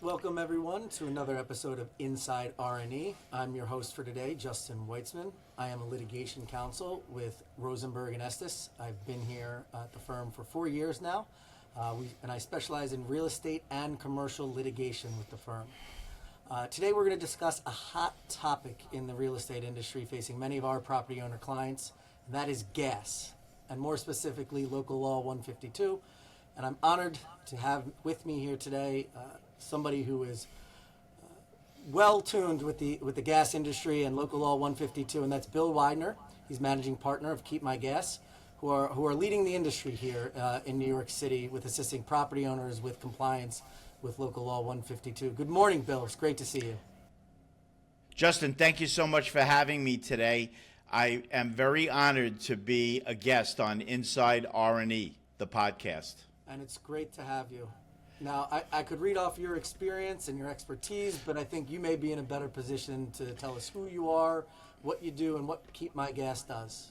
Welcome everyone to another episode of Inside R&E. I'm your host for today, Justin Weitzman. I am a litigation counsel with Rosenberg and Estes. I've been here at the firm for 4 years now, and I specialize in real estate and commercial litigation with the firm. Today we're going to discuss a hot topic in the real estate industry facing many of our property owner clients, and that is gas, and more specifically Local Law 152. And I'm honored to have with me here today somebody who is well tuned with the gas industry and Local Law 152, and that's Bill Weidner. He's managing partner of KeepMyGas, who are leading the industry here in New York City with assisting property owners with compliance with Local Law 152. Good morning, Bill. It's great to see you. Justin, thank you so much for having me today. I am very honored to be a guest on Inside R&E, the podcast. And it's great to have you. Now, I could read off your experience and your expertise, but I think you may be in a better position to tell us who you are, what you do, and what KeepMyGas does.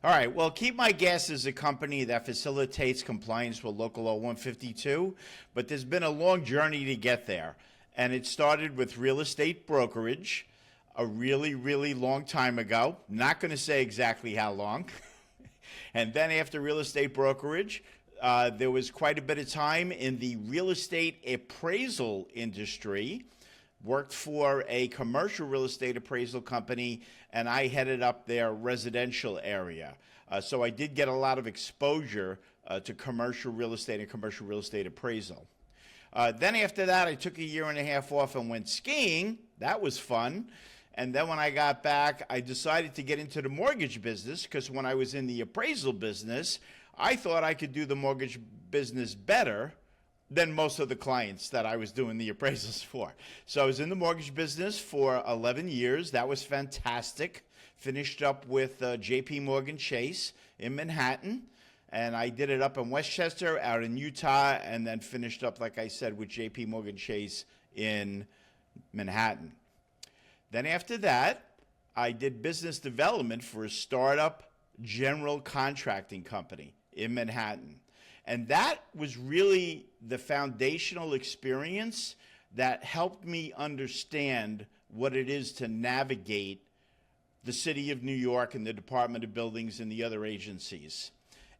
All right. Well, KeepMyGas is a company that facilitates compliance with Local Law 152, but there's been a long journey to get there. And it started with real estate brokerage a really, really long time ago. Not going to say exactly how long. And then after real estate brokerage, there was quite a bit of time in the real estate appraisal industry. Worked for a commercial real estate appraisal company, and I headed up their residential area. So I did get a lot of exposure to commercial real estate and commercial real estate appraisal. Then after that, I took a year and a half off and went skiing. That was fun. And then when I got back, I decided to get into the mortgage business because when I was in the appraisal business, I thought I could do the mortgage business better than most of the clients that I was doing the appraisals for. So I was in the mortgage business for 11 years. That was fantastic. Finished up with JP Morgan Chase in Manhattan. And I did it up in Westchester, out in Utah, and then finished up, like I said, with JP Morgan Chase in Manhattan. Then after that, I did business development for a startup general contracting company in Manhattan. And that was really the foundational experience that helped me understand what it is to navigate the city of New York and the Department of Buildings and the other agencies.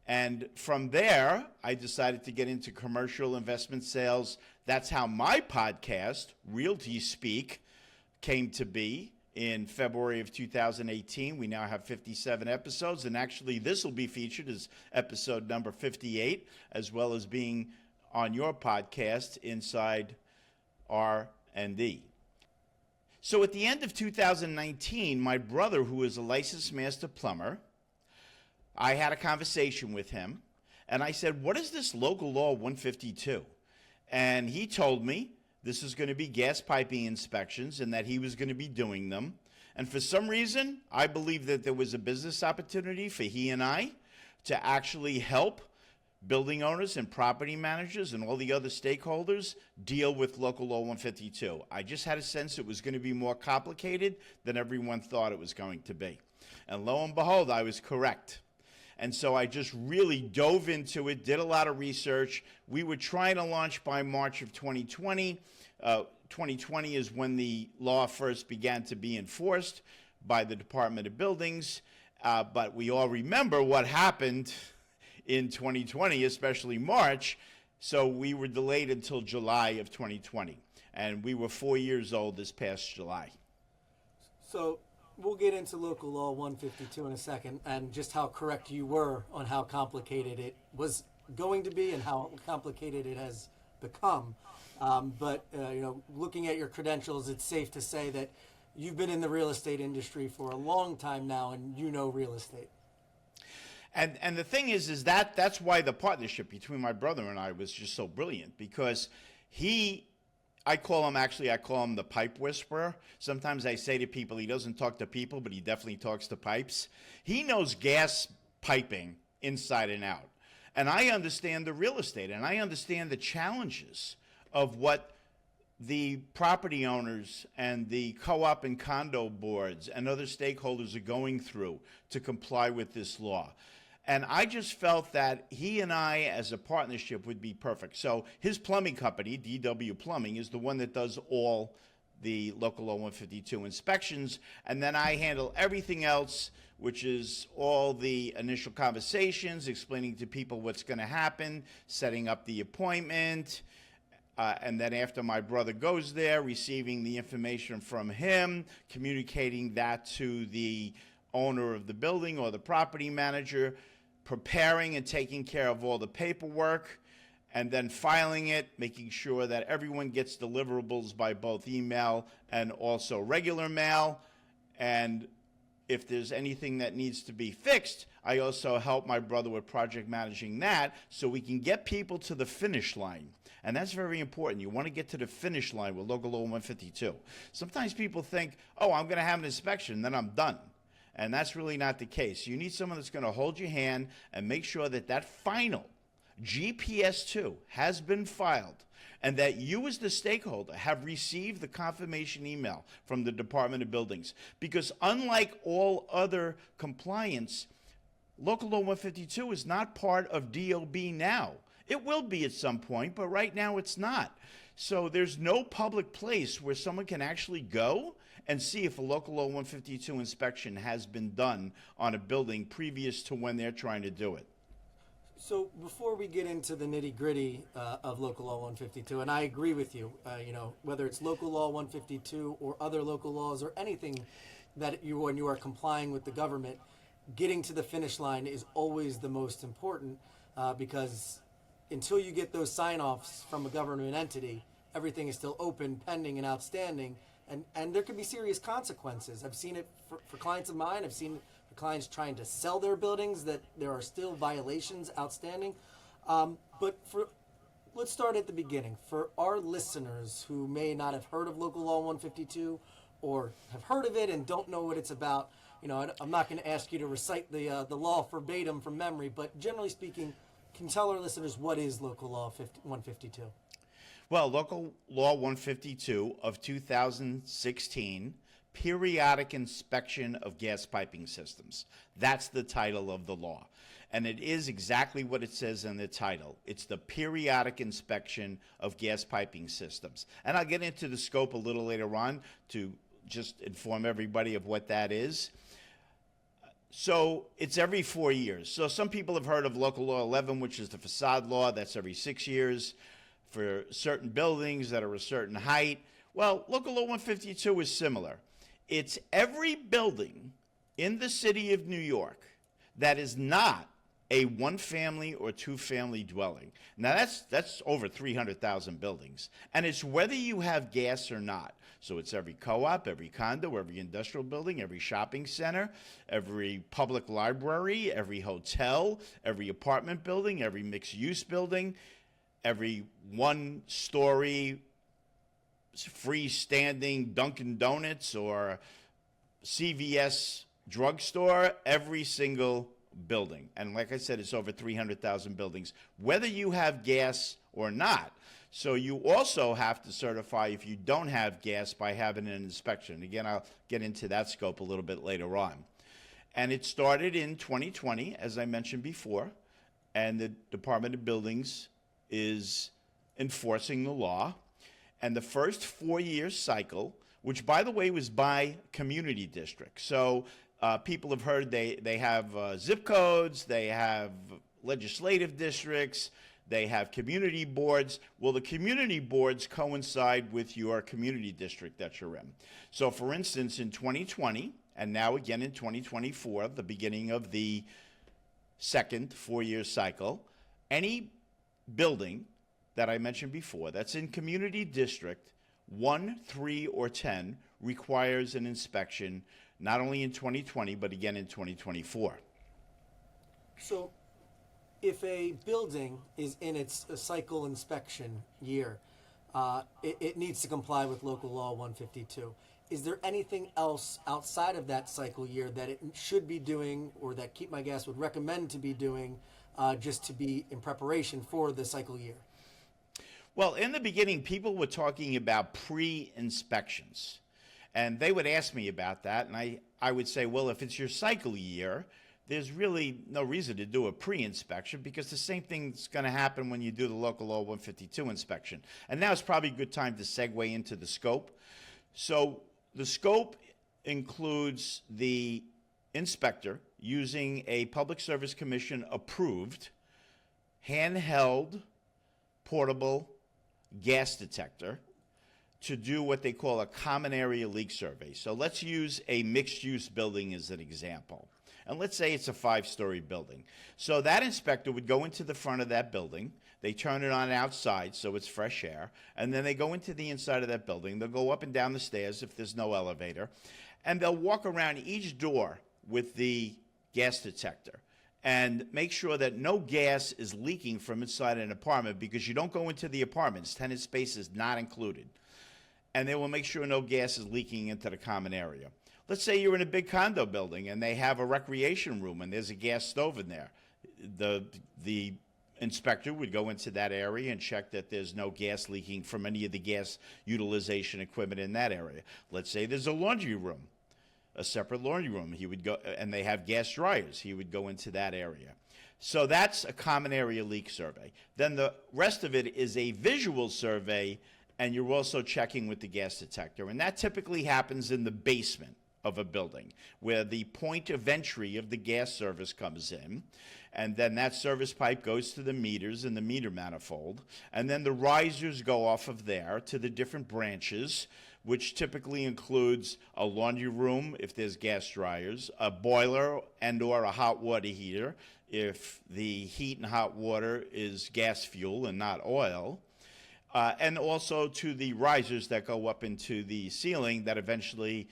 And from there, I decided to get into commercial investment sales. That's how my podcast, Realty Speak, came to be. In February of 2018, we now have 57 episodes, and actually this will be featured as episode number 58, as well as being on your podcast, Inside R&E. So at the end of 2019, my brother, who is a licensed master plumber, I had a conversation with him, and I said, what is this Local Law 152? And he told me this is going to be gas piping inspections and that he was going to be doing them. And for some reason, I believe that there was a business opportunity for he and I to actually help building owners and property managers and all the other stakeholders deal with Local Law 152. I just had a sense it was going to be more complicated than everyone thought it was going to be. And lo and behold, I was correct. And so I just really dove into it, did a lot of research. We were trying to launch by March of 2020. 2020 is when the law first began to be enforced by the Department of Buildings. But we all remember what happened in 2020, especially March. So we were delayed until July of 2020. And we were 4 years old this past July. So we'll get into Local Law 152 in a second and just how correct you were on how complicated it was going to be and how complicated it has become. But looking at your credentials, it's safe to say that you've been in the real estate industry for a long time now and you know real estate. And the thing is that's why the partnership between my brother and I was just so brilliant, because I call him the pipe whisperer. Sometimes I say to people, he doesn't talk to people, but he definitely talks to pipes. He knows gas piping inside and out. And I understand the real estate, and I understand the challenges of what the property owners and the co-op and condo boards and other stakeholders are going through to comply with this law. And I just felt that he and I, as a partnership, would be perfect. So his plumbing company, DW Plumbing, is the one that does all the local law 152 inspections. And then I handle everything else, which is all the initial conversations, explaining to people what's going to happen, setting up the appointment. And then after my brother goes there, receiving the information from him, communicating that to the owner of the building or the property manager, preparing and taking care of all the paperwork, and then filing it, making sure that everyone gets deliverables by both email and also regular mail. And if there's anything that needs to be fixed, I also help my brother with project managing that so we can get people to the finish line. And that's very important. You want to get to the finish line with Local Law 152. Sometimes people think, oh, I'm going to have an inspection, then I'm done. And that's really not the case. You need someone that's going to hold your hand and make sure that that final GPS2 has been filed and that you as the stakeholder have received the confirmation email from the Department of Buildings. Because unlike all other compliance, Local Law 152 is not part of DOB now. It will be at some point, but right now it's not. So there's no public place where someone can actually go and see if a Local Law 152 inspection has been done on a building previous to when they're trying to do it. So before we get into the nitty-gritty of Local Law 152, and I agree with you, whether it's Local Law 152 or other local laws or anything that when you are complying with the government, getting to the finish line is always the most important because until you get those sign-offs from a government entity, everything is still open, pending, and outstanding, and there could be serious consequences. I've seen it for clients of mine. I've seen it for clients trying to sell their buildings that there are still violations outstanding. Let's start at the beginning. For our listeners who may not have heard of Local Law 152 or have heard of it and don't know what it's about, I'm not going to ask you to recite the law verbatim from memory, but generally speaking, can you tell our listeners what is Local Law 152? Well, Local Law 152 of 2016, Periodic Inspection of Gas Piping Systems. That's the title of the law. And it is exactly what it says in the title. It's the periodic inspection of gas piping systems. And I'll get into the scope a little later on to just inform everybody of what that is. So it's every 4 years. So some people have heard of Local Law 11, which is the facade law. That's every 6 years for certain buildings that are a certain height. Well, Local Law 152 is similar. It's every building in the city of New York that is not a one-family or two-family dwelling. Now, that's over 300,000 buildings. And it's whether you have gas or not. So it's every co-op, every condo, every industrial building, every shopping center, every public library, every hotel, every apartment building, every mixed-use building, every one-story freestanding Dunkin' Donuts or CVS drugstore, every single building. And like I said, it's over 300,000 buildings, whether you have gas or not. So you also have to certify if you don't have gas by having an inspection. Again, I'll get into that scope a little bit later on. And it started in 2020, as I mentioned before, and the Department of Buildings is enforcing the law. And the first 4-year cycle, which, by the way, was by community district. So people have heard they have zip codes, they have legislative districts, they have community boards. Well, the community boards coincide with your community district that you're in. So, for instance, in 2020, and now again in 2024, the beginning of the second 4-year cycle, any building that I mentioned before that's in community district 1, 3, or 10 requires an inspection not only in 2020 but again in 2024. So if a building is in its cycle inspection year, it needs to comply with Local Law 152. Is there anything else outside of that cycle year that it should be doing or that KeepMyGas would recommend to be doing just to be in preparation for the cycle year? Well, in the beginning, people were talking about pre-inspections. And they would ask me about that. And I would say, well, if it's your cycle year, there's really no reason to do a pre-inspection because the same thing's going to happen when you do the local law 152 inspection. And now it's probably a good time to segue into the scope. So the scope includes the inspector using a Public Service Commission approved handheld portable gas detector to do what they call a common area leak survey. So let's use a mixed-use building as an example. And let's say it's a 5-story building. So that inspector would go into the front of that building. They turn it on outside so it's fresh air. And then they go into the inside of that building. They'll go up and down the stairs if there's no elevator. And they'll walk around each door with the gas detector and make sure that no gas is leaking from inside an apartment, because you don't go into the apartments. Tenant space is not included. And they will make sure no gas is leaking into the common area. Let's say you're in a big condo building and they have a recreation room and there's a gas stove in there. The inspector would go into that area and check that there's no gas leaking from any of the gas utilization equipment in that area. Let's say there's a laundry room, a separate laundry room. He would go, and they have gas dryers. He would go into that area. So that's a common area leak survey. Then the rest of it is a visual survey, and you're also checking with the gas detector. And that typically happens in the basement of a building, where the point of entry of the gas service comes in, and then that service pipe goes to the meters in the meter manifold, and then the risers go off of there to the different branches, which typically includes a laundry room if there's gas dryers, a boiler and or a hot water heater if the heat and hot water is gas fuel and not oil, and also to the risers that go up into the ceiling that eventually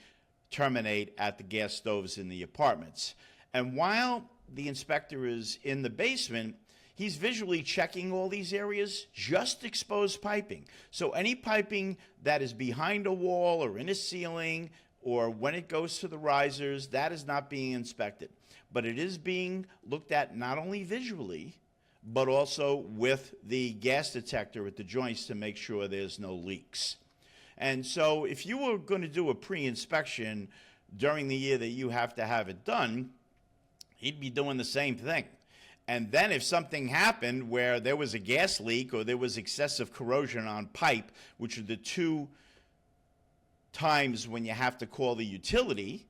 terminate at the gas stoves in the apartments. And while the inspector is in the basement, he's visually checking all these areas, just exposed piping. So any piping that is behind a wall or in a ceiling or when it goes to the risers, that is not being inspected. But it is being looked at not only visually, but also with the gas detector at the joints to make sure there's no leaks. And so if you were going to do a pre-inspection during the year that you have to have it done, he'd be doing the same thing. And then if something happened where there was a gas leak or there was excessive corrosion on pipe, which are the two times when you have to call the utility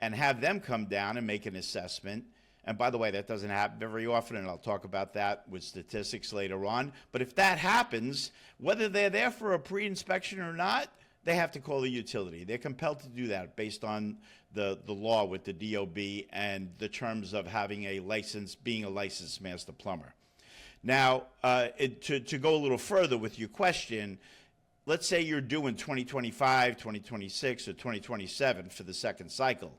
and have them come down and make an assessment. And by the way, that doesn't happen very often, and I'll talk about that with statistics later on. But if that happens, whether they're there for a pre-inspection or not, they have to call the utility. They're compelled to do that based on the law with the DOB and the terms of having a license, being a licensed master plumber. Now, to go a little further with your question, let's say you're doing 2025, 2026, or 2027 for the second cycle.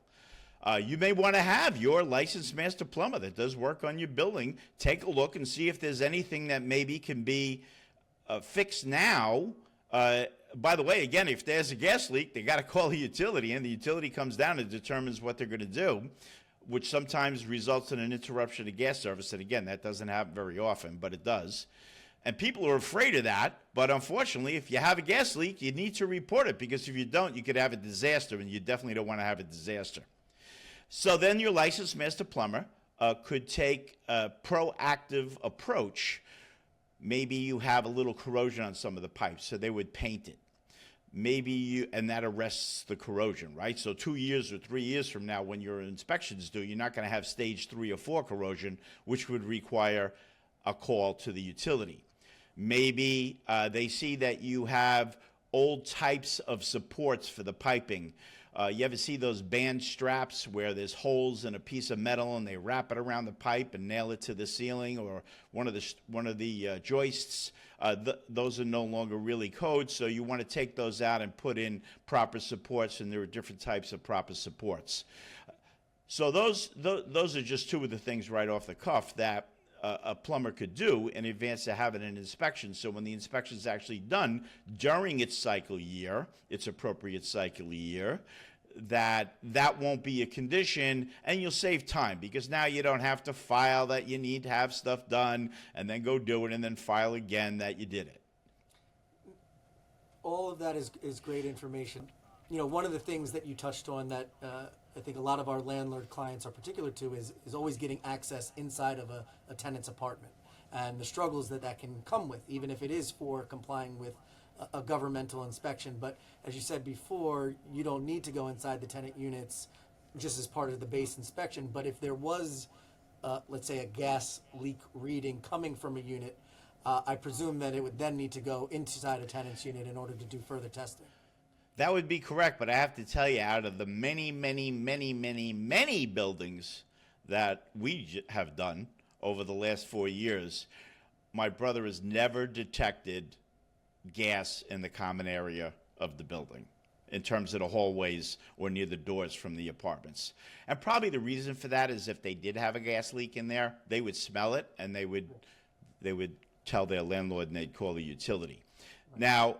You may want to have your licensed master plumber that does work on your building take a look and see if there's anything that maybe can be fixed now. By the way, again, if there's a gas leak, they got to call the utility, and the utility comes down and determines what they're going to do, which sometimes results in an interruption of gas service. And again, that doesn't happen very often, but it does. And people are afraid of that, but unfortunately, if you have a gas leak, you need to report it, because if you don't, you could have a disaster, and you definitely don't want to have a disaster. So then your licensed master plumber could take a proactive approach. Maybe you have a little corrosion on some of the pipes, so they would paint it. And that arrests the corrosion, right? So 2 years or 3 years from now, when your inspection's due, you're not going to have stage 3 or 4 corrosion, which would require a call to the utility. Maybe they see that you have old types of supports for the piping. You ever see those band straps where there's holes in a piece of metal and they wrap it around the pipe and nail it to the ceiling, or one of the joists? Those are no longer really code, so you want to take those out and put in proper supports, and there are different types of proper supports. So those are just two of the things right off the cuff that a plumber could do in advance to having an inspection. So when the inspection is actually done during its cycle year, its appropriate cycle year, that won't be a condition, and you'll save time, because now you don't have to file that you need to have stuff done and then go do it and then file again that you did it. All of that is great information. You know, one of the things that you touched on that I think a lot of our landlord clients are particular to is always getting access inside of a tenant's apartment, and the struggles that can come with, even if it is for complying with a governmental inspection. But as you said before, you don't need to go inside the tenant units just as part of the base inspection. But if there was, let's say, a gas leak reading coming from a unit, I presume that it would then need to go inside a tenant's unit in order to do further testing. That would be correct, but I have to tell you, out of the many, many, many, many, many buildings that we have done over the last 4 years, my brother has never detected gas in the common area of the building in terms of the hallways or near the doors from the apartments. And probably the reason for that is if they did have a gas leak in there, they would smell it and they would tell their landlord and they'd call the utility. Now,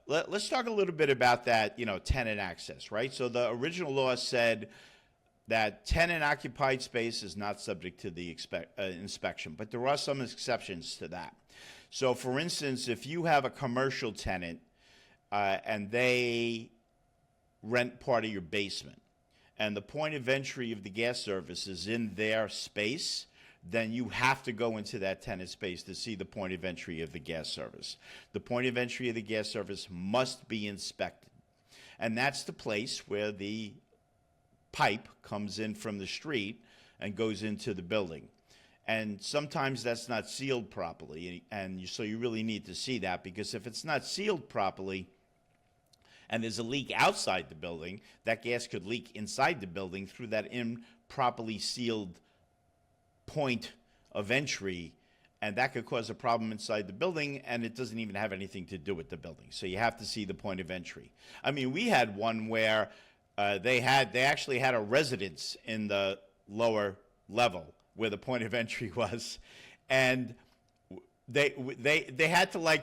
let's talk a little bit about that, tenant access, right? So the original law said that tenant-occupied space is not subject to the inspection, but there are some exceptions to that. So, for instance, if you have a commercial tenant and they rent part of your basement, and the point of entry of the gas service is in their space, then you have to go into that tenant space to see the point of entry of the gas service. The point of entry of the gas service must be inspected. And that's the place where the pipe comes in from the street and goes into the building. And sometimes that's not sealed properly, and so you really need to see that, because if it's not sealed properly and there's a leak outside the building, that gas could leak inside the building through that improperly sealed point of entry, and that could cause a problem inside the building, and it doesn't even have anything to do with the building. So you have to see the point of entry. I mean, we had one where they actually had a residence in the lower level where the point of entry was, and they had to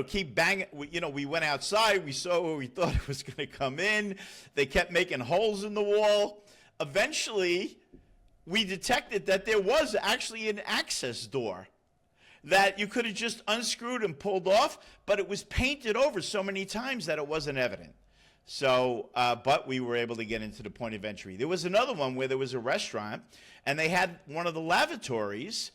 keep banging. We went outside, we saw where we thought it was going to come in. They kept making holes in the wall. Eventually, we detected that there was actually an access door that you could have just unscrewed and pulled off, but it was painted over so many times that it wasn't evident. So, but we were able to get into the point of entry. There was another one where there was a restaurant, and they had one of the lavatories,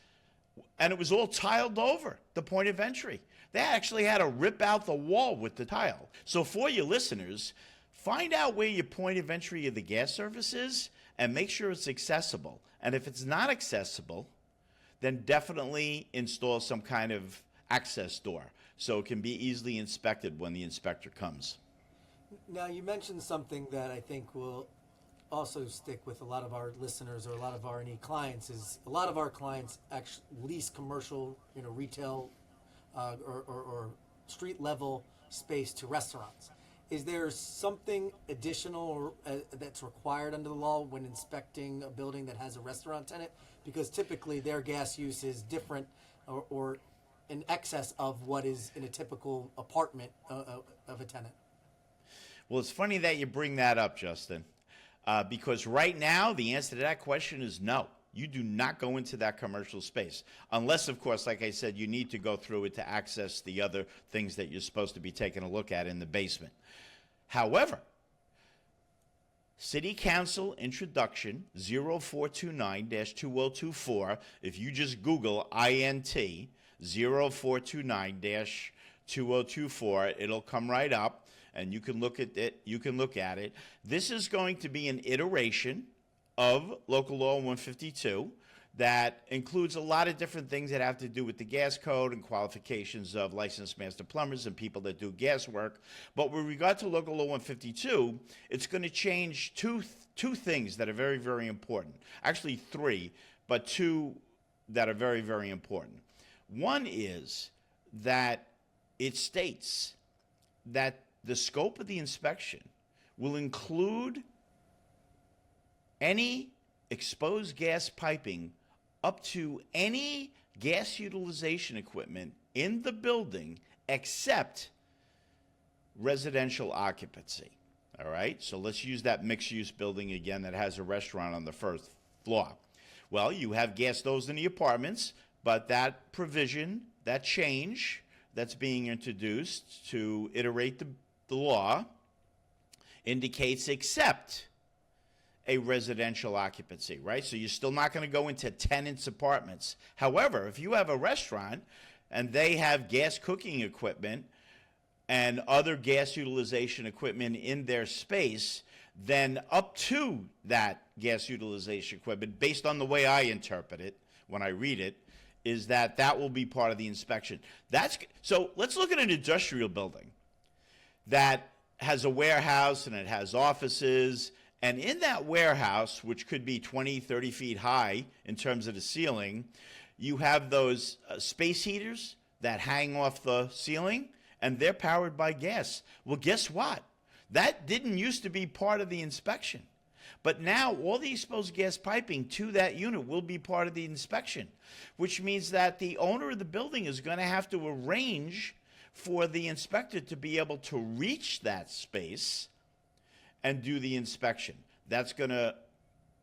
and it was all tiled over, the point of entry. They actually had to rip out the wall with the tile. So for your listeners, find out where your point of entry of the gas service is, and make sure it's accessible. And if it's not accessible, then definitely install some kind of access door so it can be easily inspected when the inspector comes. Now, you mentioned something that I think will also stick with a lot of our listeners or a lot of R&E clients. Is a lot of our clients actually lease commercial, retail or street level space to restaurants. Is there something additional that's required under the law when inspecting a building that has a restaurant tenant? Because typically their gas use is different or in excess of what is in a typical apartment of a tenant. Well, it's funny that you bring that up, Justin, because right now the answer to that question is no. You do not go into that commercial space unless, of course, like I said, you need to go through it to access the other things that you're supposed to be taking a look at in the basement. However, City Council Introduction 0429-2024, if you just Google INT 0429-2024, it'll come right up and you can look at it. This is going to be an iteration of Local Law 152 that includes a lot of different things that have to do with the gas code and qualifications of licensed master plumbers and people that do gas work. But with regard to Local Law 152, it's going to change two things that are very, very important. Actually, three, but two that are very, very important. One is that it states that the scope of the inspection will include any exposed gas piping up to any gas utilization equipment in the building except residential occupancy. All right, so let's use that mixed-use building again that has a restaurant on the first floor. Well, you have gas stoves in the apartments, but that provision, that change that's being introduced to iterate the law indicates except a residential occupancy, right? So you're still not going to go into tenants' apartments. However, if you have a restaurant and they have gas cooking equipment and other gas utilization equipment in their space, then up to that gas utilization equipment, based on the way I interpret it when I read it, is that that will be part of the inspection. So let's look at an industrial building that has a warehouse and it has offices, and in that warehouse, which could be 20, 30 feet high in terms of the ceiling, you have those space heaters that hang off the ceiling, and they're powered by gas. Well, guess what? That didn't used to be part of the inspection. But now all the exposed gas piping to that unit will be part of the inspection, which means that the owner of the building is going to have to arrange for the inspector to be able to reach that space and do the inspection. That's going to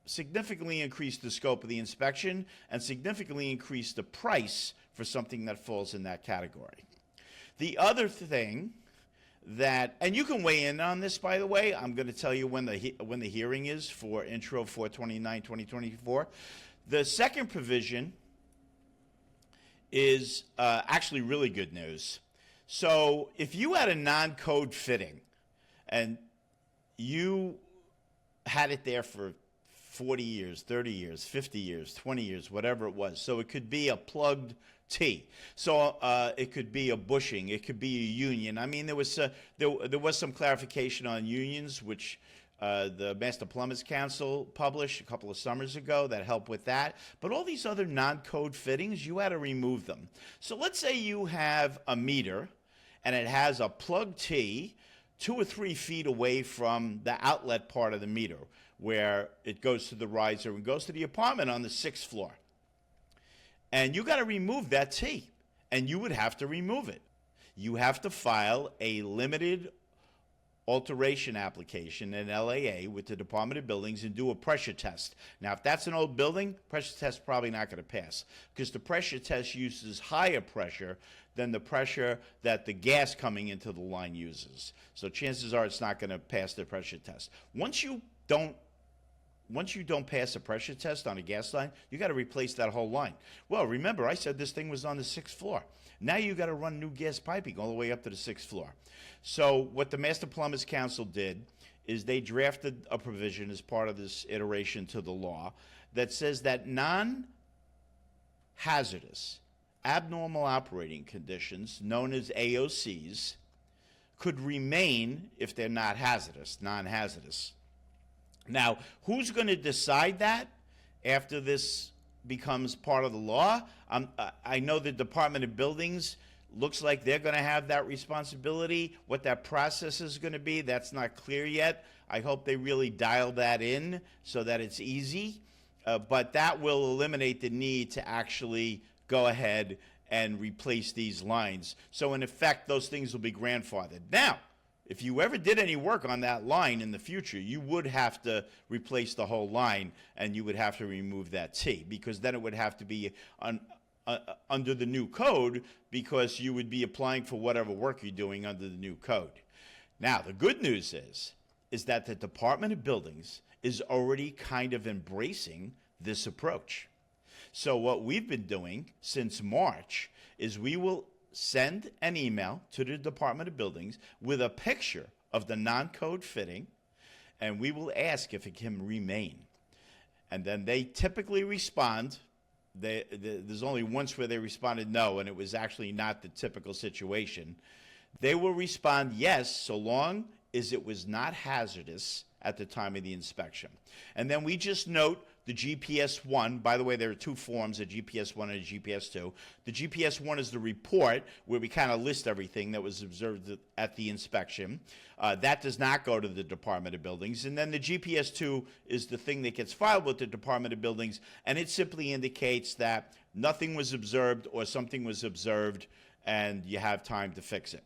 significantly increase the scope of the inspection and significantly increase the price for something that falls in that category. The other thing that, and you can weigh in on this, by the way, I'm going to tell you when the hearing is for Intro 429-2024. The second provision is actually really good news. So if you had a non-code fitting and you had it there for 40 years, 30 years, 50 years, 20 years, whatever it was. So it could be a plugged T. So it could be a bushing. It could be a union. I mean, there was some clarification on unions, which the Master Plumbers Council published a couple of summers ago that helped with that. But all these other non-code fittings, you had to remove them. So let's say you have a meter and it has a plug T 2 or 3 feet away from the outlet part of the meter where it goes to the riser and goes to the apartment on the 6th floor. And you got to remove that T, and you would have to remove it. You have to file a limited alteration application in LAA with the Department of Buildings and do a pressure test. Now, if that's an old building, pressure test is probably not going to pass because the pressure test uses higher pressure than the pressure that the gas coming into the line uses. So chances are it's not going to pass the pressure test. Once you don't pass a pressure test on a gas line, you got to replace that whole line. Well, remember, I said this thing was on the 6th floor. Now you got to run new gas piping all the way up to the 6th floor. So what the Master Plumbers Council did is they drafted a provision as part of this iteration to the law that says that non-hazardous, abnormal operating conditions, known as AOCs, could remain if they're not hazardous, non-hazardous. Now, who's going to decide that after this becomes part of the law? I know the Department of Buildings looks like they're going to have that responsibility. What that process is going to be, that's not clear yet. I hope they really dial that in so that it's easy. But that will eliminate the need to actually go ahead and replace these lines. So, in effect, those things will be grandfathered. Now, if you ever did any work on that line in the future, you would have to replace the whole line and you would have to remove that T because then it would have to be under the new code because you would be applying for whatever work you're doing under the new code. Now, the good news is that the Department of Buildings is already kind of embracing this approach. So what we've been doing since March is we will send an email to the Department of Buildings with a picture of the non-code fitting, and we will ask if it can remain. And then they typically respond. There's only once where they responded no, and it was actually not the typical situation. They will respond yes, so long as it was not hazardous at the time of the inspection. And then we just note the GPS 1. By the way, there are two forms, a GPS 1 and a GPS 2. The GPS 1 is the report where we kind of list everything that was observed at the inspection. That does not go to the Department of Buildings. And then the GPS 2 is the thing that gets filed with the Department of Buildings, and it simply indicates that nothing was observed or something was observed and you have time to fix it.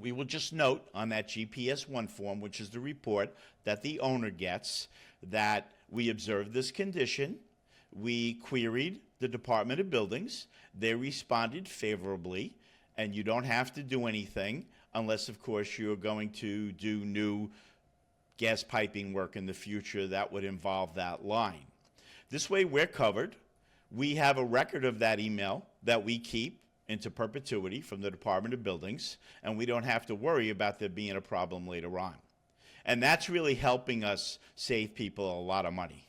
We will just note on that GPS 1 form, which is the report that the owner gets, that we observed this condition. We queried the Department of Buildings. They responded favorably, and you don't have to do anything unless, of course, you're going to do new gas piping work in the future that would involve that line. This way we're covered. We have a record of that email that we keep into perpetuity from the Department of Buildings, and we don't have to worry about there being a problem later on. And that's really helping us save people a lot of money.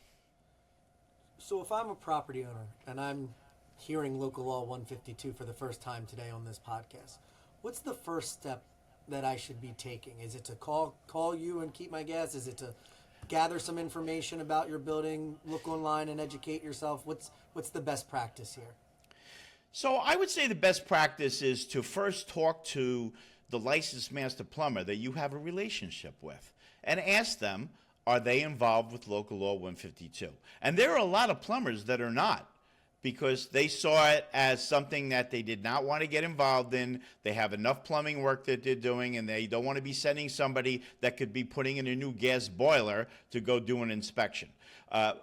So if I'm a property owner and I'm hearing Local Law 152 for the first time today on this podcast, what's the first step that I should be taking? Is it to call you and KeepMyGas? Is it to gather some information about your building, look online and educate yourself? What's the best practice here? So I would say the best practice is to first talk to the licensed master plumber that you have a relationship with and ask them, are they involved with Local Law 152? And there are a lot of plumbers that are not, because they saw it as something that they did not want to get involved in. They have enough plumbing work that they're doing, and they don't want to be sending somebody that could be putting in a new gas boiler to go do an inspection.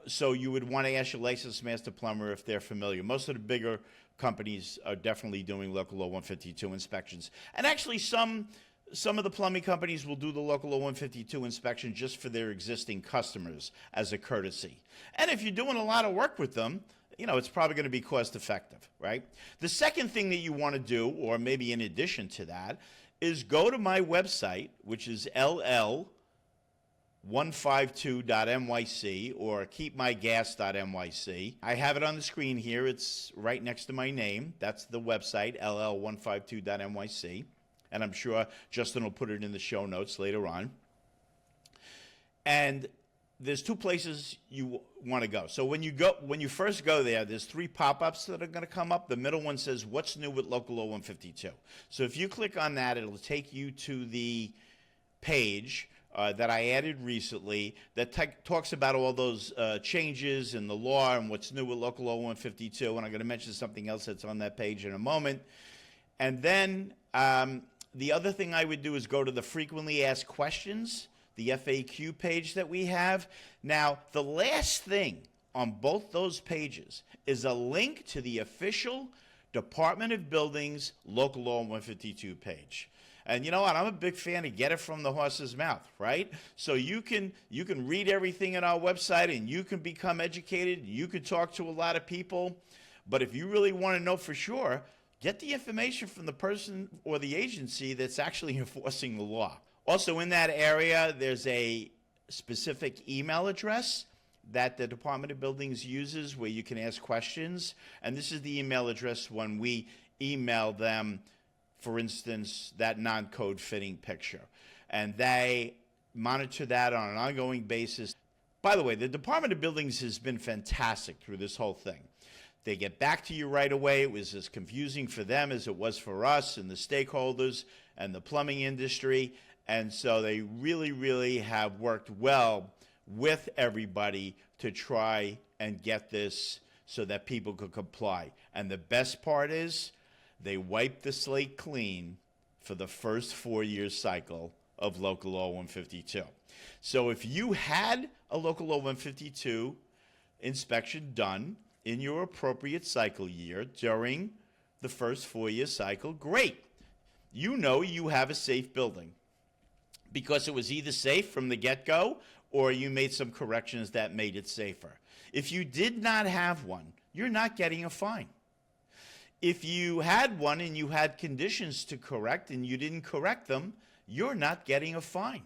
So you would want to ask your licensed master plumber if they're familiar. Most of the bigger companies are definitely doing Local Law 152 inspections. And actually some of the plumbing companies will do the Local Law 152 inspection just for their existing customers as a courtesy. And if you're doing a lot of work with them, it's probably going to be cost effective, right? The second thing that you want to do, or maybe in addition to that, is go to my website, which is ll152.nyc or keepmygas.nyc. I have it on the screen here. It's right next to my name. That's the website, ll152.nyc. And I'm sure Justin will put it in the show notes later on. And there's two places you want to go. So when you first go there, there's three pop-ups that are going to come up. The middle one says, what's new with Local Law 152? So if you click on that, it'll take you to the page that I added recently that talks about all those changes in the law and what's new with Local Law 152. And I'm going to mention something else that's on that page in a moment. And then the other thing I would do is go to the frequently asked questions, the FAQ page that we have. Now, the last thing on both those pages is a link to the official Department of Buildings Local Law 152 page. And you know what? I'm a big fan of get it from the horse's mouth, right? So you can read everything on our website and you can become educated. You can talk to a lot of people. But if you really want to know for sure, get the information from the person or the agency that's actually enforcing the law. Also in that area, there's a specific email address that the Department of Buildings uses where you can ask questions. And this is the email address when we email them, for instance, that non-code fitting picture. And they monitor that on an ongoing basis. By the way, the Department of Buildings has been fantastic through this whole thing. They get back to you right away. It was as confusing for them as it was for us and the stakeholders and the plumbing industry. And so they really, really have worked well with everybody to try and get this so that people could comply. And the best part is they wiped the slate clean for the first 4-year cycle of Local Law 152. So if you had a Local Law 152 inspection done in your appropriate cycle year during the first 4-year cycle, great. You know you have a safe building because it was either safe from the get-go or you made some corrections that made it safer. If you did not have one, you're not getting a fine. If you had one and you had conditions to correct and you didn't correct them, you're not getting a fine.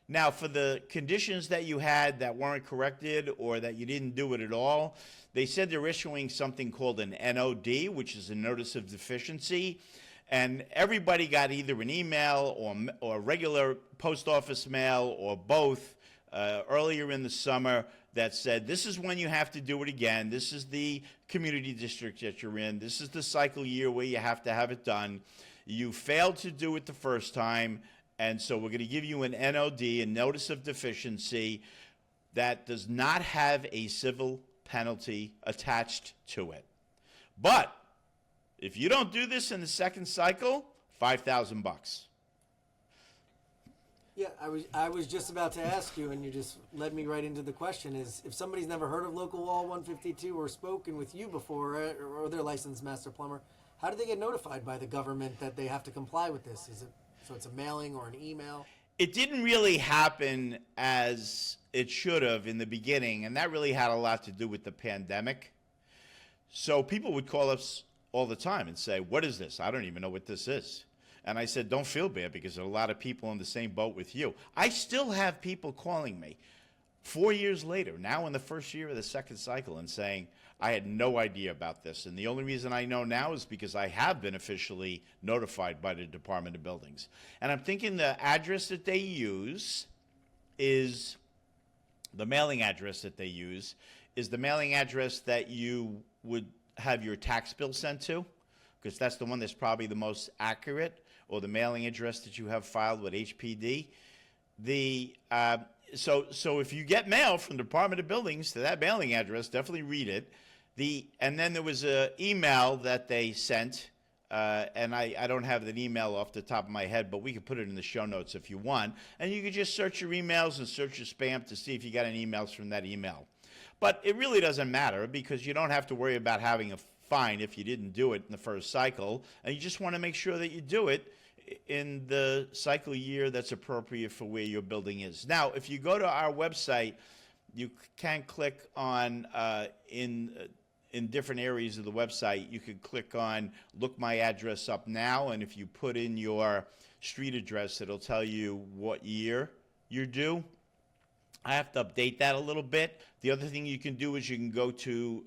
Now, for the conditions that you had that weren't corrected or that you didn't do it at all, they said they're issuing something called an NOD, which is a notice of deficiency. And everybody got either an email or regular post office mail or both earlier in the summer that said, this is when you have to do it again. This is the community district that you're in. This is the cycle year where you have to have it done. You failed to do it the first time, and so we're going to give you an NOD, a notice of deficiency, that does not have a civil penalty attached to it. But if you don't do this in the second cycle, $5,000. Yeah, I was just about to ask you, and you just led me right into the question, is if somebody's never heard of Local Law 152 or spoken with you before or their licensed master plumber, how do they get notified by the government that they have to comply with this? Is it so it's a mailing or an email? It didn't really happen as it should have in the beginning, and that really had a lot to do with the pandemic. So people would call us all the time and say, "What is this? I don't even know what this is." And I said, "Don't feel bad, because there are a lot of people in the same boat with you." I still have people calling me 4 years later, now in the first year of the second cycle, and saying, "I had no idea about this. And the only reason I know now is because I have been officially notified by the Department of Buildings." And I'm thinking the address that they use is the mailing address that they use is the mailing address that you would have your tax bill sent to, because that's the one that's probably the most accurate, or the mailing address that you have filed with HPD. So if you get mail from the Department of Buildings to that mailing address, definitely read it. And then there was an email that they sent, and I don't have the email off the top of my head, but we can put it in the show notes if you want. And you can just search your emails and search your spam to see if you got any emails from that email. But it really doesn't matter, because you don't have to worry about having a fine if you didn't do it in the first cycle, and you just want to make sure that you do it in the cycle year that's appropriate for where your building is. Now, if you go to our website, you can click on in different areas of the website, you can click on Look My Address Up Now, and if you put in your street address, it'll tell you what year you're due. I have to update that a little bit. The other thing you can do is you can go to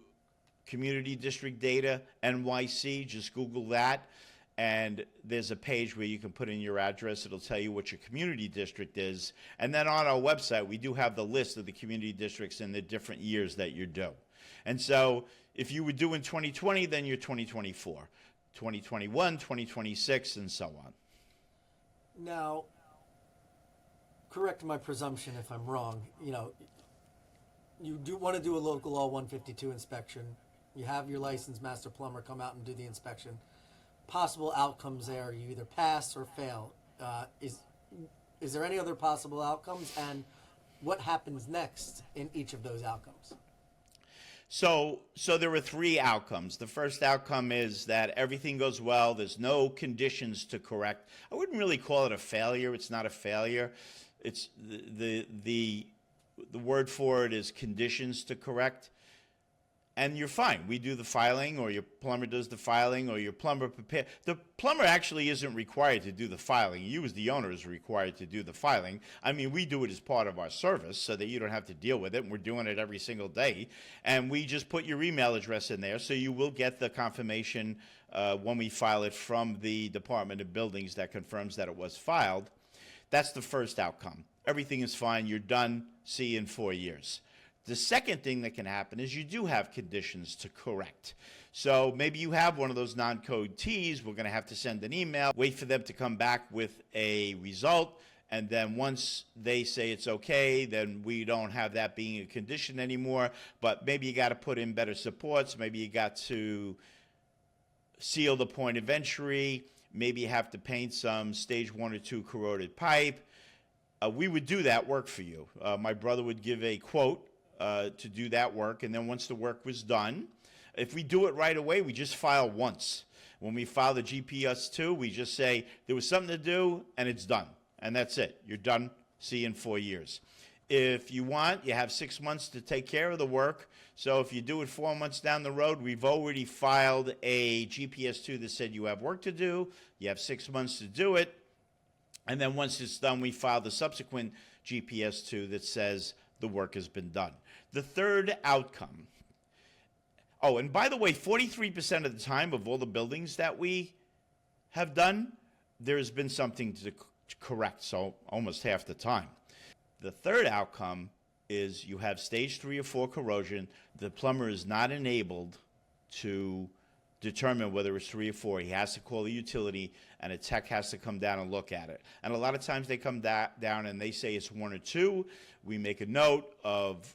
Community District Data NYC, just Google that, and there's a page where you can put in your address. It'll tell you what your community district is. And then on our website, we do have the list of the community districts and the different years that you're due. And so if you were due in 2020, then you're 2024, 2021, 2026, and so on. Now, correct my presumption if I'm wrong. You do want to do a local law 152 inspection. You have your licensed master plumber come out and do the inspection. Possible outcomes there, you either pass or fail. Is there any other possible outcomes, and what happens next in each of those outcomes? So there were three outcomes. The first outcome is that everything goes well. There's no conditions to correct. I wouldn't really call it a failure. It's not a failure. It's the word for it is conditions to correct. And you're fine. We do the filing, or your plumber does the filing, or your plumber prepare. The plumber actually isn't required to do the filing. You as the owner is required to do the filing. I mean, we do it as part of our service so that you don't have to deal with it. And we're doing it every single day. And we just put your email address in there, so you will get the confirmation when we file it from the Department of Buildings that confirms that it was filed. That's the first outcome. Everything is fine. You're done. See you in 4 years. The second thing that can happen is you do have conditions to correct. So maybe you have one of those non-code Ts. We're going to have to send an email, wait for them to come back with a result, and then once they say it's okay, then we don't have that being a condition anymore. But maybe you got to put in better supports. Maybe you got to seal the point of entry. Maybe you have to paint some stage 1 or 2 corroded pipe. We would do that work for you. My brother would give a quote to do that work, and then once the work was done, if we do it right away, we just file once. When we file the GPS2, we just say there was something to do, and it's done, and that's it. You're done. See you in 4 years. If you want, you have 6 months to take care of the work. So if you do it 4 months down the road, we've already filed a GPS2 that said you have work to do. You have 6 months to do it. And then once it's done, we file the subsequent GPS2 that says the work has been done. The third outcome. Oh, and by the way, 43% of the time of all the buildings that we have done, there's been something to correct, so almost half the time. The third outcome is you have stage 3 or 4 corrosion. The plumber is not enabled to determine whether it's 3 or 4. He has to call the utility, and a tech has to come down and look at it. And a lot of times they come down and they say it's 1 or 2. We make a note of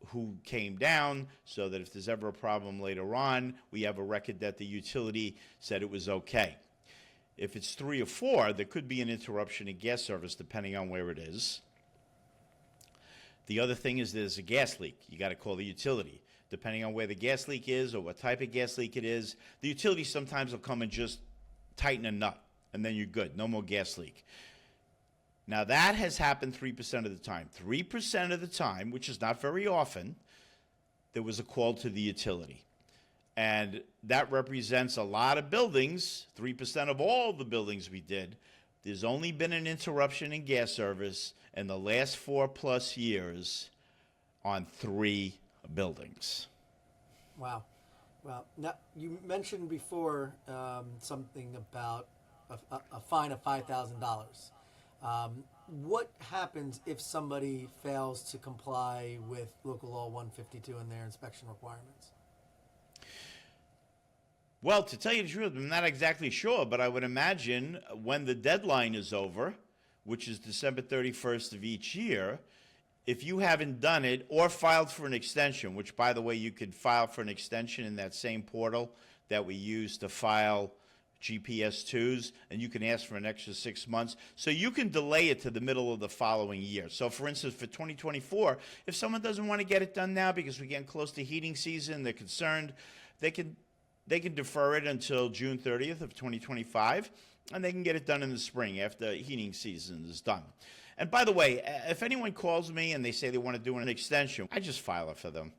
who came down so that if there's ever a problem later on, we have a record that the utility said it was okay. If it's 3 or 4, there could be an interruption in gas service depending on where it is. The other thing is there's a gas leak. You got to call the utility. Depending on where the gas leak is or what type of gas leak it is, the utility sometimes will come and just tighten a nut, and then you're good. No more gas leak. Now, that has happened 3% of the time. 3% of the time, which is not very often, there was a call to the utility. And that represents a lot of buildings, 3% of all the buildings we did. There's only been an interruption in gas service in the last 4+ years on 3 buildings. Wow. Well, now you mentioned before something about a fine of $5,000. What happens if somebody fails to comply with Local Law 152 and their inspection requirements? Well, to tell you the truth, I'm not exactly sure, but I would imagine when the deadline is over, which is December 31st of each year, if you haven't done it or filed for an extension, which, by the way, you could file for an extension in that same portal that we use to file GPS 2s, and you can ask for an extra 6 months. So you can delay it to the middle of the following year. So, for instance, for 2024, if someone doesn't want to get it done now because we're getting close to heating season, they're concerned, they can defer it until June 30th of 2025, and they can get it done in the spring after heating season is done. And by the way, if anyone calls me and they say they want to do an extension, I just file it for them.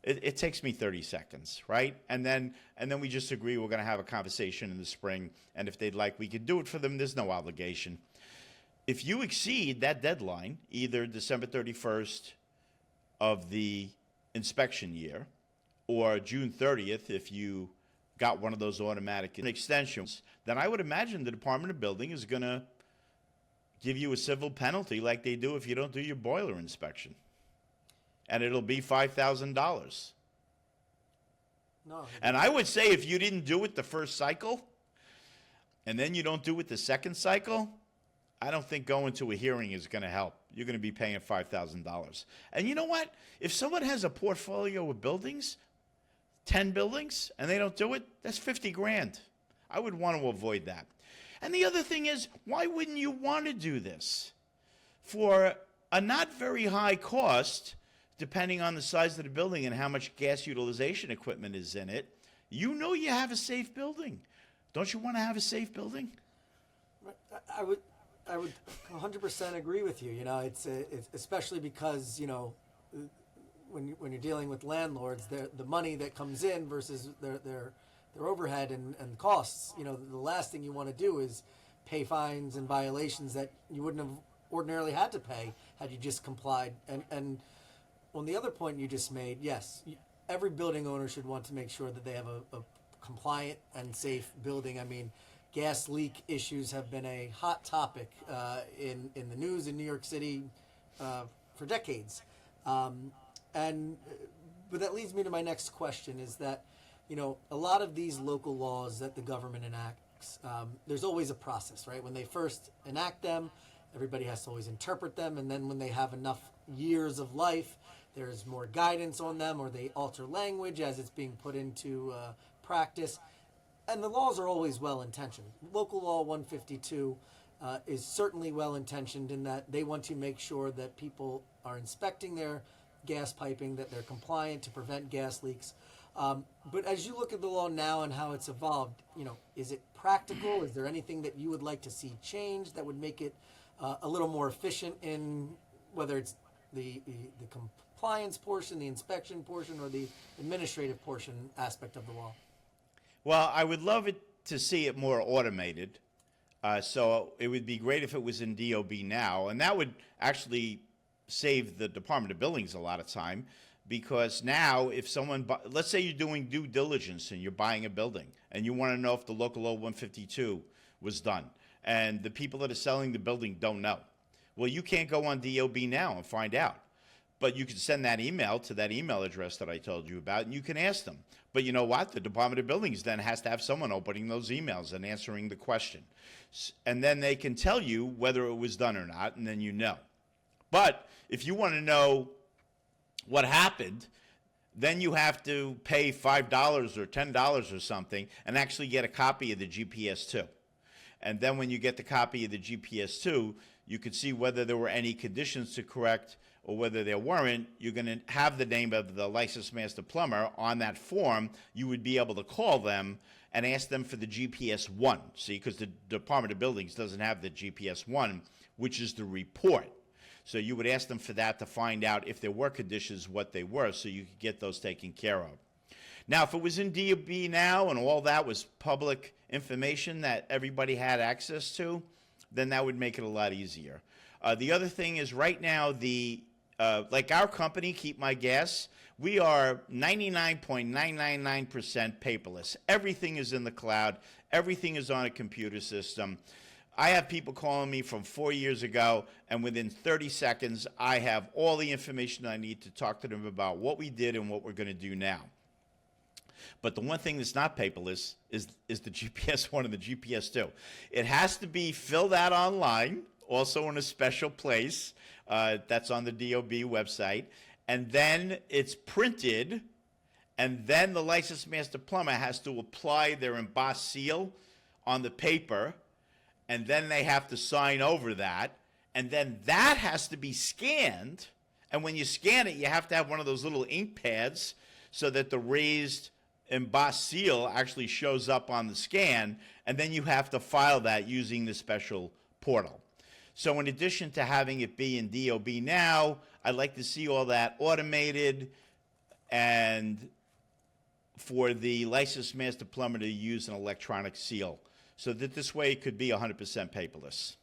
It takes me 30 seconds, right? And then we just agree we're going to have a conversation in the spring, and if they'd like, we could do it for them. There's no obligation. If you exceed that deadline, either December 31st of the inspection year or June 30th, if you got one of those automatic extensions, then I would imagine the Department of Building is going to give you a civil penalty like they do if you don't do your boiler inspection. And it'll be $5,000. No. And I would say if you didn't do it the first cycle, and then you don't do it the second cycle, I don't think going to a hearing is going to help. You're going to be paying $5,000. And you know what? If someone has a portfolio of buildings, 10 buildings, and they don't do it, that's $50,000. I would want to avoid that. And the other thing is, why wouldn't you want to do this? For a not very high cost, depending on the size of the building and how much gas utilization equipment is in it, you know you have a safe building. Don't you want to have a safe building? I would 100% agree with you. You know, it's especially because, you know, when you're dealing with landlords, the money that comes in versus their overhead and costs. You know, the last thing you want to do is pay fines and violations that you wouldn't have ordinarily had to pay had you just complied. And on the other point you just made, yes, every building owner should want to make sure that they have a compliant and safe building. I mean, gas leak issues have been a hot topic in the news in New York City for decades. But that leads me to my next question is that, you know, a lot of these local laws that the government enacts, there's always a process, right? When they first enact them, everybody has to always interpret them. And then when they have enough years of life, there's more guidance on them, or they alter language as it's being put into practice. And the laws are always well-intentioned. Local Law 152 is certainly well-intentioned in that they want to make sure that people are inspecting their gas piping, that they're compliant to prevent gas leaks. But as you look at the law now and how it's evolved, you know, is it practical? Is there anything that you would like to see changed that would make it a little more efficient in whether it's the compliance portion, the inspection portion, or the administrative portion aspect of the law? Well, I would love it to see it more automated. So it would be great if it was in DOB now, and that would actually save the Department of Buildings a lot of time, because now if someone, let's say you're doing due diligence and you're buying a building and you want to know if the Local Law 152 was done, and the people that are selling the building don't know. Well, you can't go on DOB now and find out. But you can send that email to that email address that I told you about, and you can ask them. But you know what? The Department of Buildings then has to have someone opening those emails and answering the question. And then they can tell you whether it was done or not, and then you know. But if you want to know what happened, then you have to pay $5 or $10 or something and actually get a copy of the GPS 2. And then when you get the copy of the GPS 2, you could see whether there were any conditions to correct or whether there weren't, you're going to have the name of the licensed master plumber on that form. You would be able to call them and ask them for the GPS 1, see, because the Department of Buildings doesn't have the GPS 1, which is the report. So you would ask them for that to find out if there were conditions, what they were, so you could get those taken care of. Now, if it was in DOB now and all that was public information that everybody had access to, then that would make it a lot easier. The other thing is right now, like our company, KeepMyGas, we are 99.999% paperless. Everything is in the cloud. Everything is on a computer system. I have people calling me from 4 years ago, and within 30 seconds, I have all the information I need to talk to them about what we did and what we're going to do now. But the one thing that's not paperless is the GPS 1 and the GPS 2. It has to be filled out online, also in a special place that's on the DOB website, and then it's printed, and then the licensed master plumber has to apply their embossed seal on the paper, and then they have to sign over that, and then that has to be scanned, and when you scan it, you have to have one of those little ink pads so that the raised embossed seal actually shows up on the scan, and then you have to file that using the special portal. So in addition to having it be in DOB now, I'd like to see all that automated, and for the licensed master plumber to use an electronic seal, so that this way it could be 100% paperless.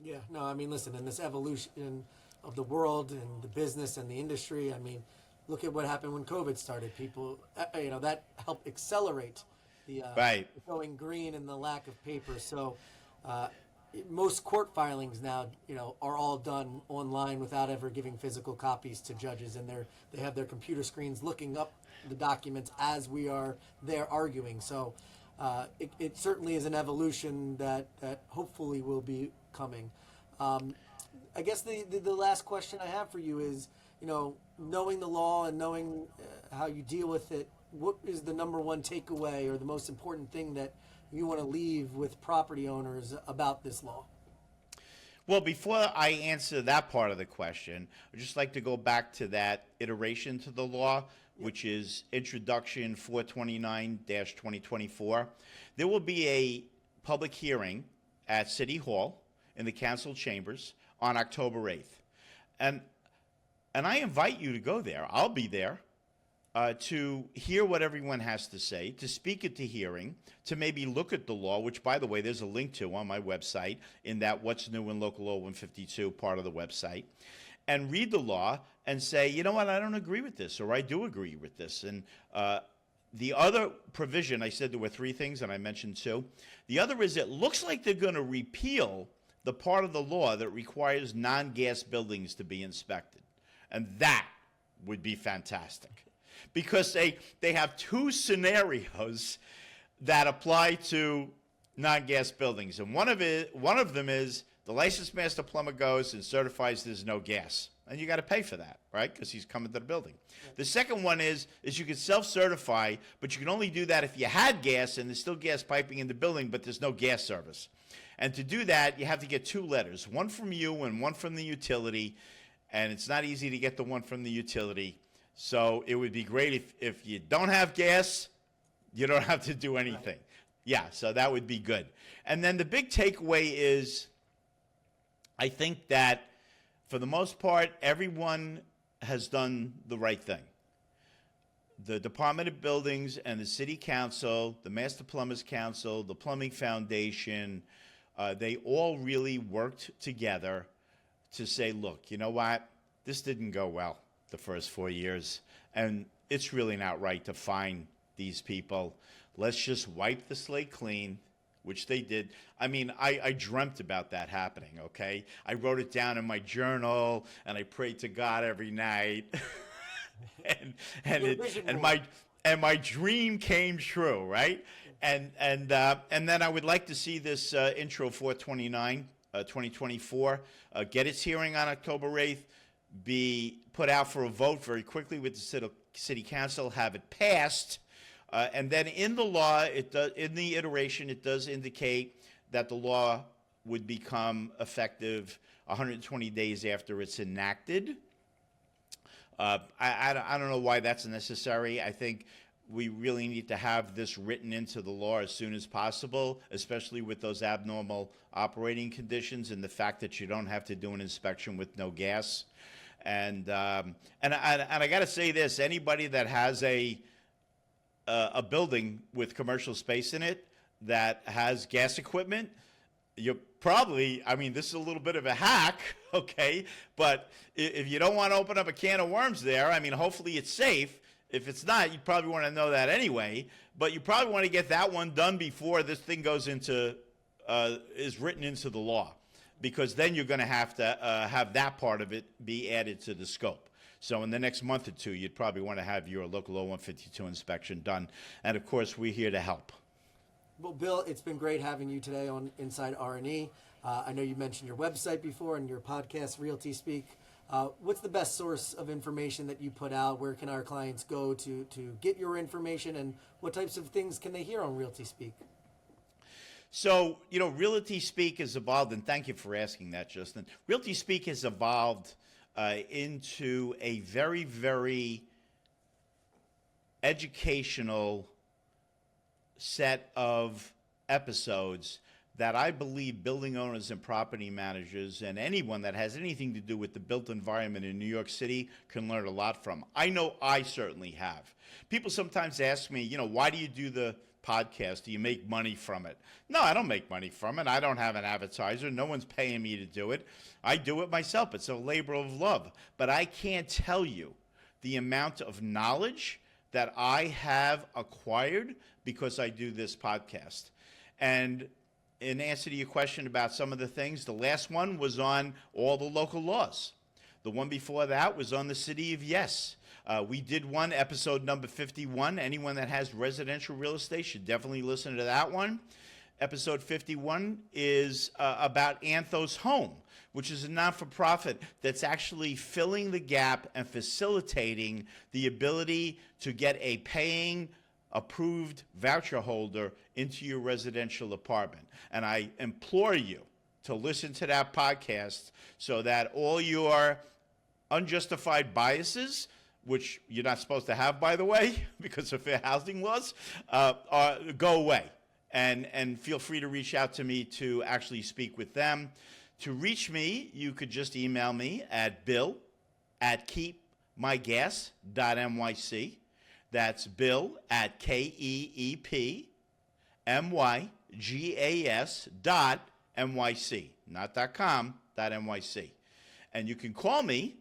Yeah, no, I mean, listen, in this evolution of the world and the business and the industry, I mean, look at what happened when COVID started. People, that helped accelerate the Right. going green and the lack of paper. So most court filings now, are all done online without ever giving physical copies to judges, and they have their computer screens looking up the documents as we are there arguing. So it certainly is an evolution that hopefully will be coming. I guess the last question I have for you is, knowing the law and knowing how you deal with it, what is the number one takeaway or the most important thing that you want to leave with property owners about this law? Well, before I answer that part of the question, I'd just like to go back to that iteration to the law, which is Introduction 429-2024. There will be a public hearing at City Hall in the Council chambers on October 8th. And I invite you to go there. I'll be there to hear what everyone has to say, to speak at the hearing, to maybe look at the law, which, by the way, there's a link to on my website in that What's New in Local Law 152 part of the website, and read the law and say, you know what, I don't agree with this, or I do agree with this. And the other provision, I said there were three things, and I mentioned two. The other is it looks like they're going to repeal the part of the law that requires non-gas buildings to be inspected. And that would be fantastic, because they have two scenarios that apply to non-gas buildings. And one of them is the licensed master plumber goes and certifies there's no gas. And you got to pay for that, right? Because he's coming to the building. The second one is you can self-certify, but you can only do that if you had gas and there's still gas piping in the building, but there's no gas service. And to do that, you have to get two letters, one from you and one from the utility. And it's not easy to get the one from the utility. So it would be great if you don't have gas, you don't have to do anything. Yeah, so that would be good. And then the big takeaway is, I think that for the most part, everyone has done the right thing. The Department of Buildings and the City Council, the Master Plumbers Council, the Plumbing Foundation, they all really worked together to say, look, you know what? This didn't go well the first 4 years, and it's really not right to fine these people. Let's just wipe the slate clean, which they did. I mean, I dreamt about that happening, okay? I wrote it down in my journal, and I prayed to God every night. and my dream came true, right? And then I would like to see this Intro 429 2024 get its hearing on October 8th, be put out for a vote very quickly with the City Council, have it passed, and then in the law, in the iteration, it does indicate that the law would become effective 120 days after it's enacted. I don't know why that's necessary. I think we really need to have this written into the law as soon as possible, especially with those abnormal operating conditions and the fact that you don't have to do an inspection with no gas. And I got to say this: anybody that has a building with commercial space in it that has gas equipment, you're probably, I mean, this is a little bit of a hack, okay? But if you don't want to open up a can of worms there, I mean, hopefully it's safe. If it's not, you probably want to know that anyway. But you probably want to get that one done before this thing goes into, is written into the law. Because then you're going to have that part of it be added to the scope. So in the next month or two, you'd probably want to have your local law 152 inspection done. And of course, we're here to help. Well, Bill, it's been great having you today on Inside R&E. I know you mentioned your website before and your podcast, Realty Speak. What's the best source of information that you put out? Where can our clients go to get your information, and what types of things can they hear on Realty Speak? So, Realty Speak has evolved, and thank you for asking that, Justin. Realty Speak has evolved into a very, very educational set of episodes that I believe building owners and property managers and anyone that has anything to do with the built environment in New York City can learn a lot from. I know I certainly have. People sometimes ask me, why do you do the podcast? Do you make money from it? No, I don't make money from it. I don't have an advertiser. No one's paying me to do it. I do it myself. It's a labor of love. But I can't tell you the amount of knowledge that I have acquired because I do this podcast. And in answer to your question about some of the things, the last one was on all the local laws. The one before that was on the city of Yes. We did one, episode number 51. Anyone that has residential real estate should definitely listen to that one. Episode 51 is about Anthos Home, which is a non-for-profit that's actually filling the gap and facilitating the ability to get a paying, approved voucher holder into your residential apartment. And I implore you to listen to that podcast so that all your unjustified biases, which you're not supposed to have, by the way, because of fair housing laws, go away. And feel free to reach out to me to actually speak with them. To reach me, you could just email me at bill@keepmygas.nyc. That's bill@keepmygas.nyc, not .com, .nyc. And you can call me.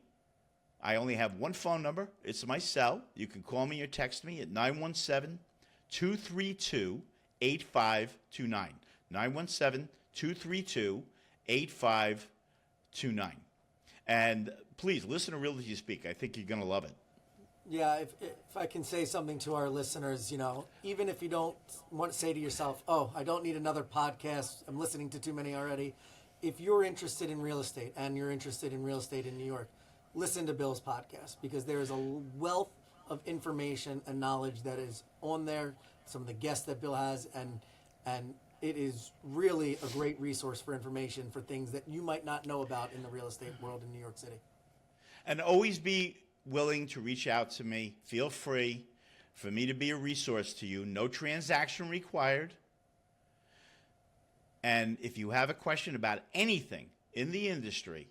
I only have one phone number. It's my cell. You can call me or text me at 917-232-8529. 917-232-8529. And please listen to Realty Speak. I think you're going to love it. Yeah, if I can say something to our listeners, even if you don't want to say to yourself, oh, I don't need another podcast, I'm listening to too many already. If you're interested in real estate and you're interested in real estate in New York, listen to Bill's podcast, because there is a wealth of information and knowledge that is on there, some of the guests that Bill has, and it is really a great resource for information for things that you might not know about in the real estate world in New York City. And always be willing to reach out to me. Feel free for me to be a resource to you. No transaction required. And if you have a question about anything in the industry,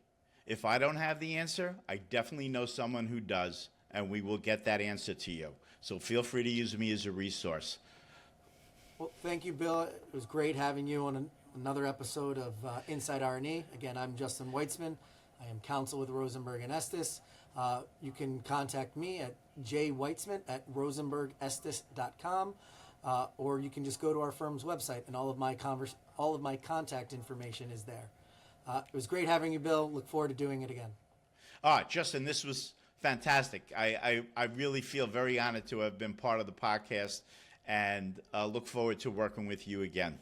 if I don't have the answer, I definitely know someone who does, and we will get that answer to you. So feel free to use me as a resource. Well, thank you, Bill. It was great having you on another episode of Inside R&E. Again, I'm Justin Weitzman. I am counsel with Rosenberg and Estes. You can contact me at jweitzman@rosenbergestes.com, or you can just go to our firm's website, and all of my contact information is there. It was great having you, Bill. Look forward to doing it again. Justin, this was fantastic. I really feel very honored to have been part of the podcast, and look forward to working with you again.